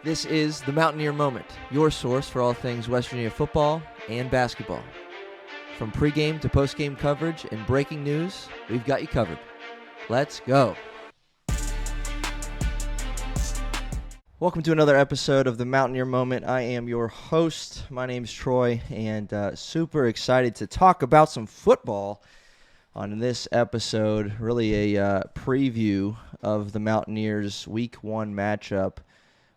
This is the Mountaineer Moment, your source for all things West Virginia football and basketball. From pregame to postgame coverage and breaking news, we've got you covered. Let's go. Welcome to another episode of the Mountaineer Moment. I am your host. My name's Troy, and super excited to talk about some football on this episode. Really a preview of the Mountaineers' Week 1 matchup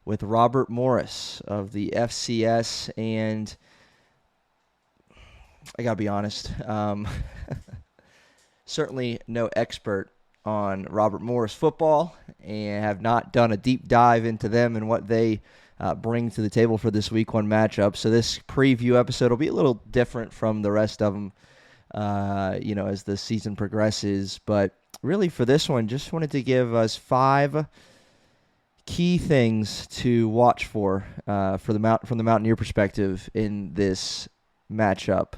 with Robert Morris of the FCS, and I gotta be honest, certainly no expert on Robert Morris football, and have not done a deep dive into them and what they bring to the table for this Week 1 matchup. So this preview episode will be a little different from the rest of them, as the season progresses. But really for this one, just wanted to give us 5 key things to watch for from the Mountaineer perspective in this matchup,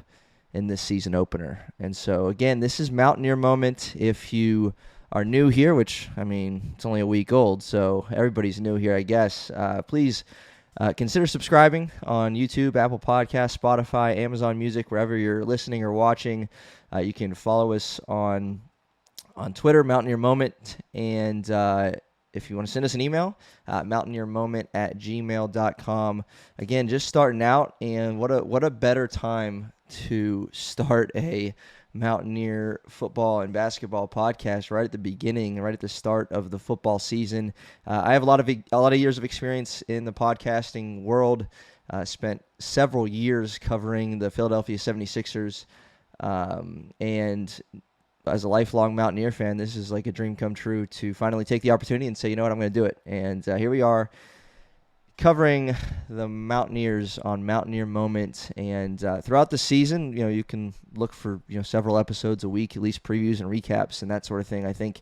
in this season opener. And so, again, this is Mountaineer Moment. If you are new here, which, I mean, it's only a week old, so everybody's new here, I guess, please consider subscribing on YouTube, Apple Podcasts, Spotify, Amazon Music, wherever you're listening or watching. You can follow us on Twitter, Mountaineer Moment, and if you want to send us an email, mountaineermoment@gmail.com. Again, just starting out, and what a better time to start a Mountaineer football and basketball podcast right at the beginning, right at the start of the football season. I have a lot of years of experience in the podcasting world. Spent several years covering the Philadelphia 76ers, and as a lifelong Mountaineer fan, this is like a dream come true to finally take the opportunity and say, you know what, I'm going to do it. And here we are covering the Mountaineers on Mountaineer Moment. And throughout the season, you can look for several episodes a week, at least previews and recaps and that sort of thing. I think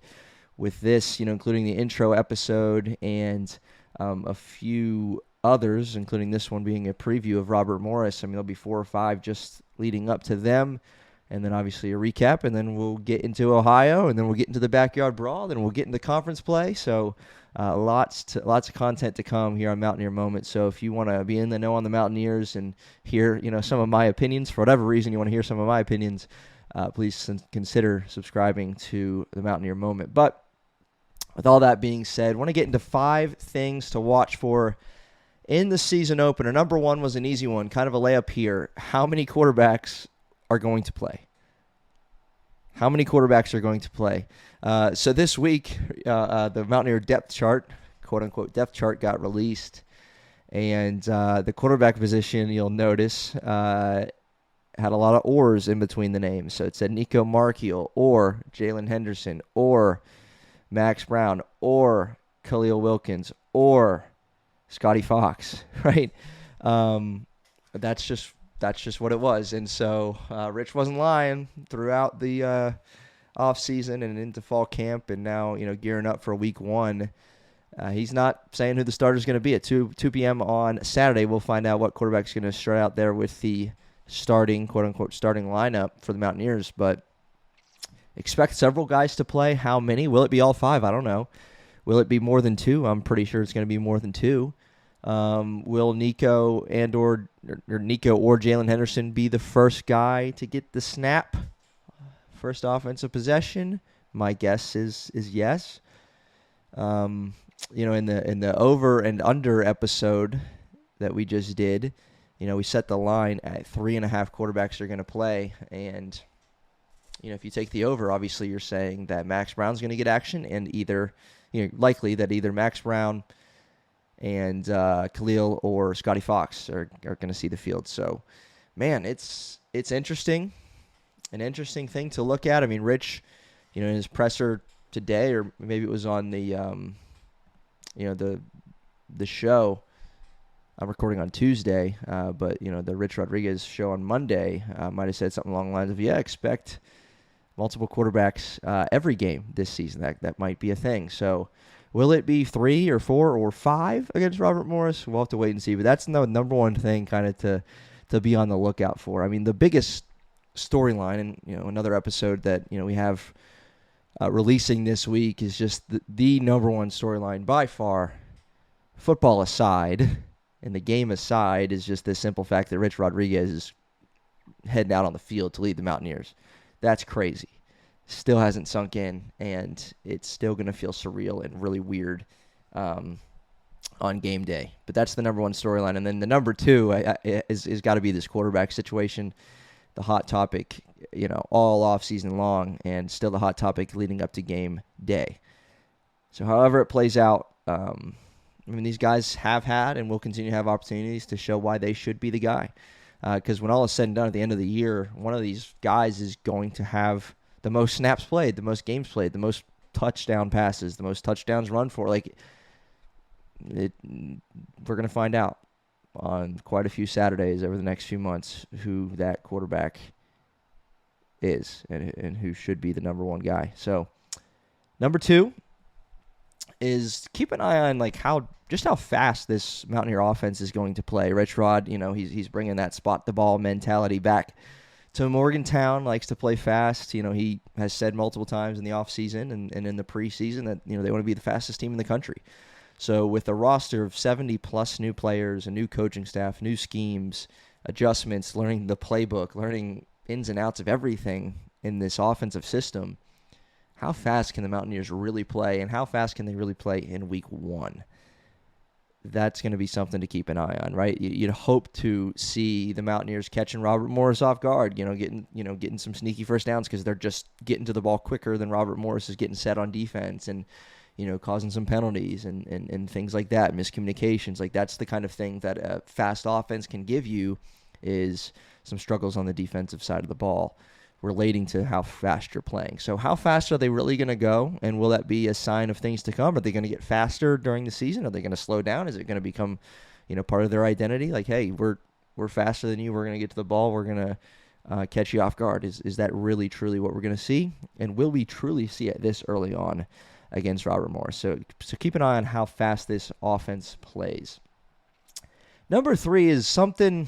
with this, including the intro episode and a few others, including this one being a preview of Robert Morris, I mean, there'll be 4 or 5 just leading up to them. And then obviously a recap, and then we'll get into Ohio, and then we'll get into the backyard brawl, then we'll get into conference play. So lots of content to come here on Mountaineer Moment. So if you want to be in the know on the Mountaineers and hear some of my opinions, for whatever reason you want to hear some of my opinions, please consider subscribing to the Mountaineer Moment. But with all that being said, I want to get into 5 things to watch for in the season opener. Number 1 was an easy one, kind of a layup here. How many quarterbacks are going to play? How many quarterbacks are going to play? So this week, the Mountaineer depth chart, quote-unquote depth chart, got released. And the quarterback position, you'll notice, had a lot of ors in between the names. So it said Nico Markiel, or Jalen Henderson, or Max Brown, or Khalil Wilkins, or Scotty Fox, right? That's just what it was. And so Rich wasn't lying throughout the off season and into fall camp, and now gearing up for Week 1. He's not saying who the starter's going to be. At 2 p.m. on Saturday, we'll find out what quarterback's going to start out there with the starting, quote-unquote, starting lineup for the Mountaineers. But expect several guys to play. How many? Will it be all 5? I don't know. Will it be more than 2? I'm pretty sure it's going to be more than 2. Will Nico or Jalen Henderson be the first guy to get the snap, first offensive possession? My guess is yes. In the over and under episode that we just did, we set the line at 3.5 quarterbacks are going to play, and if you take the over, obviously you're saying that Max Brown's going to get action, and likely that either Max Brown and Khalil or Scotty Fox are going to see the field. So, man, it's interesting, an interesting thing to look at. I mean, Rich, in his presser today, or maybe it was on the the show. I'm recording on Tuesday, but the Rich Rodriguez show on Monday might have said something along the lines of, expect multiple quarterbacks every game this season. That might be a thing. So, will it be 3 or 4 or 5 against Robert Morris? We'll have to wait and see. But that's the number one thing kind of to be on the lookout for. I mean, the biggest storyline, and another episode that we have releasing this week is just the number one storyline by far football aside and the game aside is just the simple fact that Rich Rodriguez is heading out on the field to lead the Mountaineers. That's crazy. Still hasn't sunk in, and it's still going to feel surreal and really weird on game day. But that's the number one storyline. And then the number two is got to be this quarterback situation, the hot topic, all off season long, and still the hot topic leading up to game day. So however it plays out, these guys have had and will continue to have opportunities to show why they should be the guy. Because when all is said and done at the end of the year, one of these guys is going to have the most snaps played, the most games played, the most touchdown passes, the most touchdowns run for. We're going to find out on quite a few Saturdays over the next few months who that quarterback is and who should be the number one guy. So, number two is keep an eye on how fast this Mountaineer offense is going to play. Rich Rod, he's bringing that spot the ball mentality back to Morgantown. Likes to play fast. He has said multiple times in the offseason and in the preseason that they want to be the fastest team in the country. So with a roster of 70 plus new players, a new coaching staff, new schemes, adjustments, learning the playbook, learning ins and outs of everything in this offensive system, how fast can the Mountaineers really play, and how fast can they really play in week one? That's going to be something to keep an eye on, right? You'd hope to see the Mountaineers catching Robert Morris off guard, getting some sneaky first downs because they're just getting to the ball quicker than Robert Morris is getting set on defense, and causing some penalties and things like that, miscommunications. That's the kind of thing that a fast offense can give you, is some struggles on the defensive side of the ball relating to how fast you're playing. So how fast are they really going to go, and will that be a sign of things to come? Are they going to get faster during the season? Are they going to slow down? Is it going to become part of their identity? Hey, we're faster than you. We're going to get to the ball. We're going to catch you off guard. Is that really, truly what we're going to see? And will we truly see it this early on against Robert Morris? So keep an eye on how fast this offense plays. Number three is something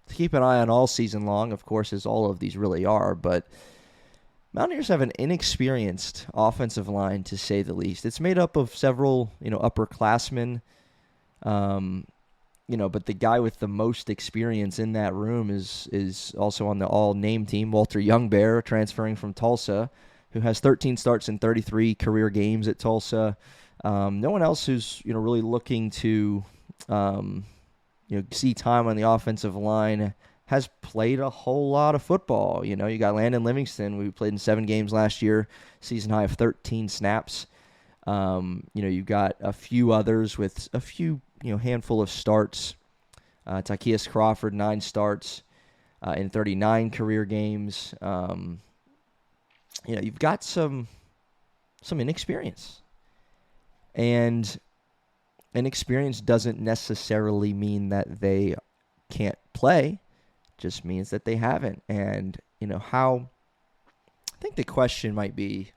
to keep an eye on all season long, of course, as all of these really are, but Mountaineers have an inexperienced offensive line, to say the least. It's made up of several, upperclassmen, but the guy with the most experience in that room is also on the all-name team, Walter Youngbear, transferring from Tulsa, who has 13 starts in 33 career games at Tulsa. No one else who's really looking to see time on the offensive line has played a whole lot of football. You got Landon Livingston, who played in 7 games last year, season high of 13 snaps. You got a few others with a few, handful of starts. Tykeus Crawford, 9 starts in 39 career games. You've got some inexperience. And inexperience doesn't necessarily mean that they can't play. It just means that they haven't. And, I think the question might be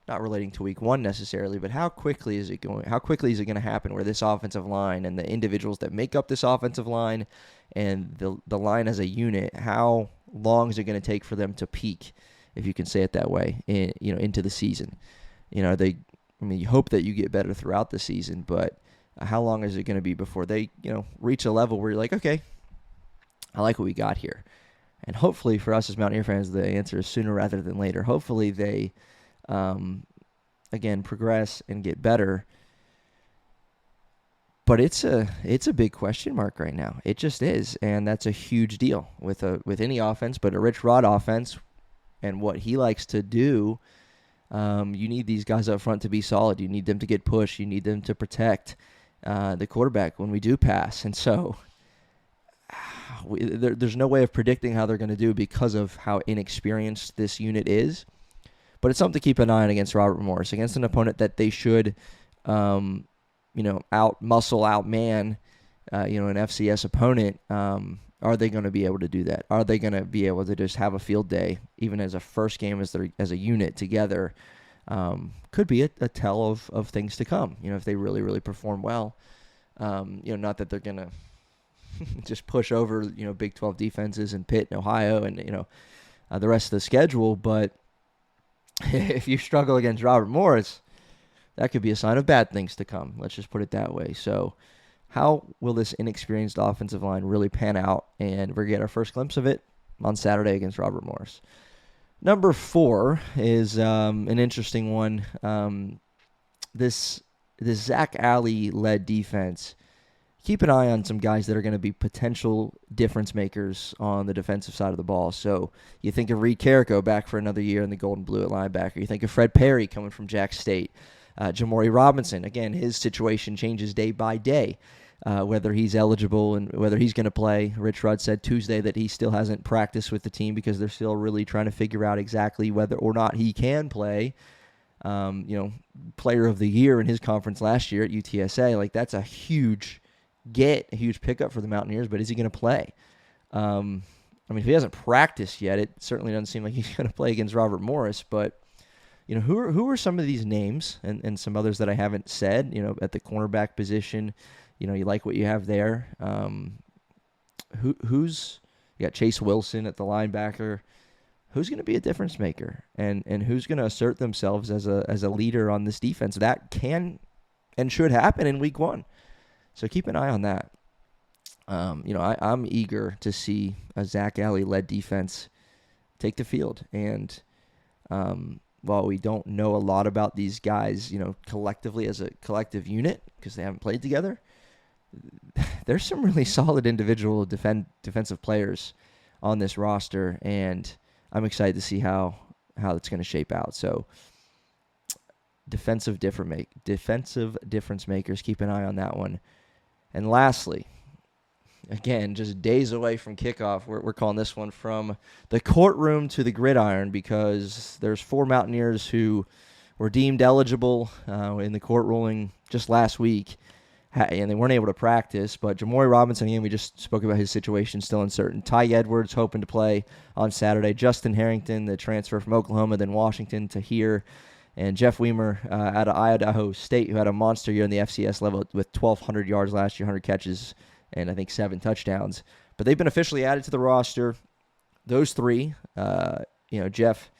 not relating to week one necessarily, but how quickly is it going to happen where this offensive line and the individuals that make up this offensive line and the line as a unit, how long is it going to take for them to peak, if you can say it that way, into the season? You hope that you get better throughout the season, but how long is it going to be before they, reach a level where you're like, okay, I like what we got here? And hopefully for us as Mountaineer fans, the answer is sooner rather than later. Hopefully they, again, progress and get better. But it's a big question mark right now. It just is, and that's a huge deal with any offense, but a Rich Rod offense and what he likes to do. You need these guys up front to be solid. You need them to get pushed. You need them to protect the quarterback when we do pass. And so there's no way of predicting how they're going to do because of how inexperienced this unit is. But it's something to keep an eye on against Robert Morris, against an opponent that they should, out-muscle, out-man, an FCS opponent. Are they going to be able to do that? Are they going to be able to just have a field day, even as a first game as a unit together? Could be a tell of things to come, if they really, really perform well. Not that they're going to just push over, Big 12 defenses in Pitt and Ohio and, the rest of the schedule. But if you struggle against Robert Morris, that could be a sign of bad things to come. Let's just put it that way. So how will this inexperienced offensive line really pan out? And we're going to get our first glimpse of it on Saturday against Robert Morris. Number 4 is an interesting one. This Zach Alley-led defense. Keep an eye on some guys that are going to be potential difference makers on the defensive side of the ball. So you think of Reed Carrico back for another year in the gold and blue at linebacker. You think of Fred Perry coming from Jack State. Jamori Robinson, again, his situation changes day by day, whether he's eligible and whether he's going to play. Rich Rudd said Tuesday that he still hasn't practiced with the team because they're still really trying to figure out exactly whether or not he can play. Player of the year in his conference last year at UTSA, like that's a huge pickup for the Mountaineers, but is he going to play? If he hasn't practiced yet, it certainly doesn't seem like he's going to play against Robert Morris, but who are some of these names and some others that I haven't said, at the cornerback position, you like what you have there. You got Chase Wilson at the linebacker. Who's going to be a difference maker and who's going to assert themselves as a leader on this defense? That can and should happen in week 1. So keep an eye on that. I'm eager to see a Zach Alley-led defense take the field. And while we don't know a lot about these guys, collectively as a collective unit because they haven't played together, there's some really solid individual defensive players on this roster, and I'm excited to see how it's going to shape out. So defensive difference makers, keep an eye on that one. And lastly, again, just days away from kickoff, we're calling this one From the Courtroom to the Gridiron, because there's 4 Mountaineers who were deemed eligible in the court ruling just last week, and they weren't able to practice. But Jamori Robinson, again, we just spoke about his situation, still uncertain. Ty Edwards hoping to play on Saturday. Justin Harrington, the transfer from Oklahoma, then Washington to here. And Jeff Weimer out of Idaho State, who had a monster year in the FCS level with 1,200 yards last year, 100 catches, and I think 7 touchdowns. But they've been officially added to the roster. Those 3, Jeff,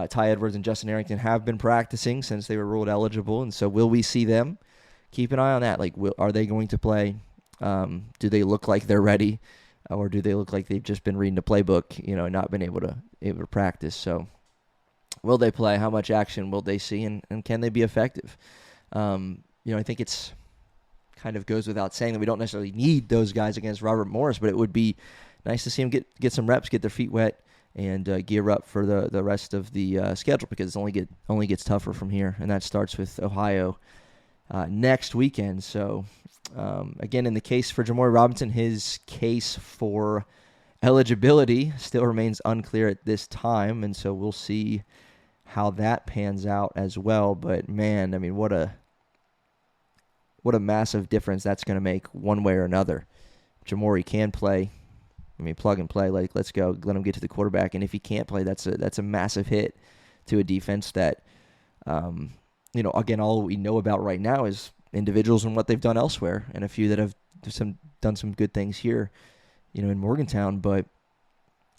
Ty Edwards, and Justin Harrington have been practicing since they were ruled eligible. And so will we see them? Keep an eye on that. Are they going to play? Do they look like they're ready? Or do they look like they've just been reading the playbook, and not been able to practice? So will they play? How much action will they see? And can they be effective? I think it's kind of goes without saying that we don't necessarily need those guys against Robert Morris, but it would be nice to see them get some reps, get their feet wet, and gear up for the rest of the schedule, because it only gets tougher from here, and that starts with Ohio next weekend. So, again, in the case for Jamori Robinson, his case for eligibility still remains unclear at this time, and so we'll see how that pans out as well. But, man, what a massive difference that's going to make one way or another. Jamori can play. Plug and play. Let's go. Let him get to the quarterback. And if he can't play, that's a massive hit to a defense that, again, all we know about right now is individuals and what they've done elsewhere, and a few that have done some good things here, in Morgantown. But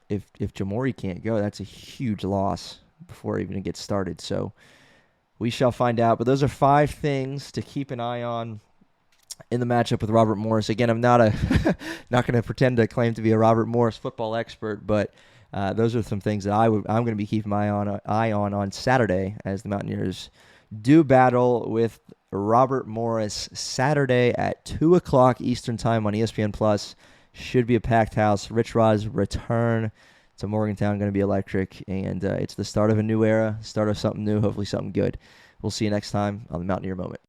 if Jamori can't go, that's a huge loss before even it gets started. So we shall find out. But those are 5 things to keep an eye on in the matchup with Robert Morris. Again, I'm not going to pretend to claim to be a Robert Morris football expert, but those are some things that I'm going to be keeping my eye on Saturday as the Mountaineers do battle with Robert Morris Saturday at 2 o'clock Eastern Time on ESPN+. Should be a packed house. Rich Rod's return to Morgantown going to be electric, and it's the start of a new era, start of something new, hopefully something good. We'll see you next time on the Mountaineer Moment.